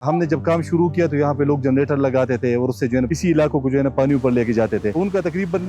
हमने जब काम शुरू किया तो यहाँ पे लोग जनरेटर लगाते थे और उससे जो है ना इसी इलाकों को जो है ना पानी ऊपर लेके जाते थे। उनका तकरीबन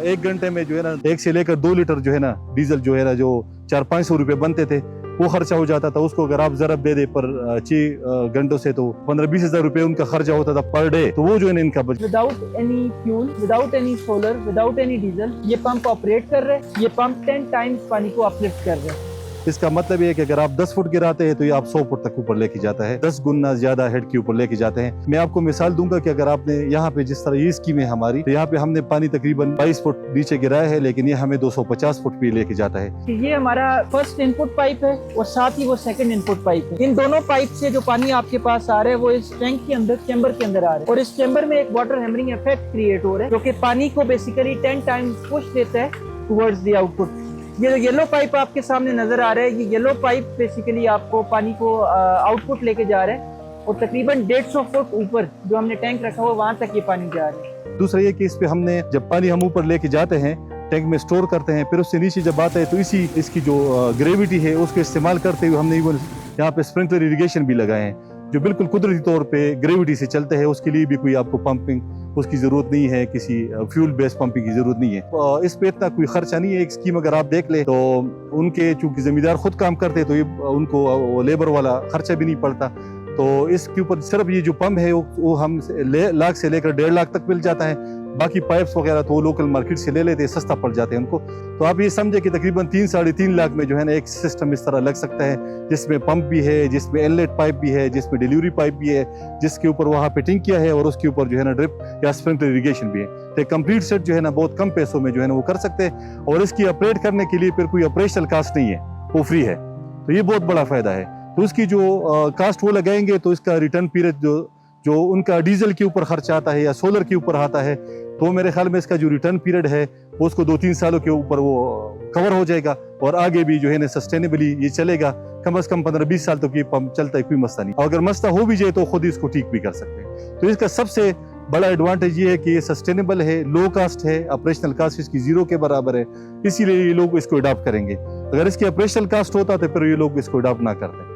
1 घंटे में जो है ना 1 से लेकर 2 लीटर जो है ना डीजल जो है ना जो 400-500 रुपए बनते थे वो खर्चा हो जाता था। उसको अगर आप ज़रब दे दे पर 6 घंटों से तो 15-20 हज़ार रुपए उनका खर्चा होता था पर डे। तो वो जो है ना इनका without any fuel, without any solar, without any diesel ये पंप ऑपरेट कर रहे हैं। ये पंप 10 टाइम्स पानी को अपलिफ्ट कर रहे हैं। इसका मतलब ये है कि अगर आप 10 फुट गिराते हैं तो ये आप 100 फुट तक ऊपर लेके जाता है, 10 गुना ज्यादा हेड के ऊपर लेके जाते हैं। मैं आपको मिसाल दूंगा कि अगर आपने यहाँ पे जिस तरह ये स्कीम है हमारी, तो यहाँ पे हमने पानी तकरीबन 22 फुट नीचे गिराया है, लेकिन ये हमें 250 फुट भी लेके जाता है। ये हमारा फर्स्ट इनपुट पाइप है और साथ ही वो सेकंड इनपुट पाइप है। इन दोनों पाइप से जो पानी आपके पास आ रहा है वो इस टैंक के अंदर चैम्बर के अंदर आ रहा है और इस चैम्बर में एक वाटर हैमरिंग इफेक्ट क्रिएट हो रहा है जो कि पानी को बेसिकली 10 टाइम्स पुश देता है टुवर्ड्स द आउटपुट। ये जो येलो पाइप आपके सामने नजर आ रहा है, ये येलो पाइप बेसिकली आपको पानी को आउटपुट लेके जा रहा है और तकरीबन 150 फुट ऊपर जो हमने टैंक रखा हुआ वहां तक ये पानी जा रहा है। दूसरा ये कि इस पे हमने जब पानी हम ऊपर लेके जाते हैं टैंक में स्टोर करते हैं, फिर उससे नीचे जब आता है तो इसकी जो ग्रेविटी है उसको इस्तेमाल करते हुए हमने यहाँ पे स्प्रिंकलर इरिगेशन भी लगाए हैं जो बिल्कुल कुदरती तौर पे ग्रेविटी से चलते हैं। उसके लिए भी कोई आपको पंपिंग उसकी जरूरत नहीं है, किसी फ्यूल बेस्ड पंपिंग की जरूरत नहीं है। इस पे इतना कोई खर्चा नहीं है। एक स्कीम अगर आप देख ले तो उनके चूंकि जमींदार खुद काम करते हैं तो ये उनको लेबर वाला खर्चा भी नहीं पड़ता। तो इसके ऊपर सिर्फ ये जो पंप है वो हम लाख से लेकर 1.5 लाख तक मिल जाता है। बाकी पाइप्स वगैरह तो वो लोकल मार्केट से ले लेते हैं, सस्ता पड़ जाते हैं उनको। तो आप ये समझे कि तकरीबन 3-3.5 लाख में जो है ना एक सिस्टम इस तरह लग सकता है जिसमें पंप भी है, जिसमें इनलेट पाइप भी है, जिसमें डिलीवरी पाइप भी है, जिसके ऊपर वहाँ पे टैंकियाँ है और उसके ऊपर जो है ना ड्रिप या स्प्रिंकलर इरिगेशन भी है। तो कंप्लीट सेट जो है ना बहुत कम पैसों में जो है ना वो कर सकते हैं और इसकी ऑपरेट करने के लिए फिर कोई ऑपरेशनल कास्ट नहीं है, वो फ्री है। तो ये बहुत बड़ा फायदा है। तो उसकी जो कास्ट वो लगाएंगे तो इसका रिटर्न पीरियड जो उनका डीजल के ऊपर खर्चा आता है या सोलर के ऊपर आता है तो मेरे ख्याल में इसका जो रिटर्न पीरियड है वो उसको 2-3 सालों के ऊपर वो कवर हो जाएगा और आगे भी जो है ना सस्टेनेबली ये चलेगा। कम से कम 15-20 साल तक ये पंप चलता है, कोई मसला नहीं। अगर मसला हो भी जाए तो खुद ही इसको ठीक भी कर सकते हैं। तो इसका सबसे बड़ा एडवांटेज ये है कि ये सस्टेनेबल है, लो कास्ट है, ऑपरेशनल कास्ट इसकी 0 के बराबर है, इसीलिए ये लोग इसको अडॉप्ट करेंगे। अगर इसकी ऑपरेशनल कास्ट होता तो फिर ये लोग इसको अडॉप्ट ना करते।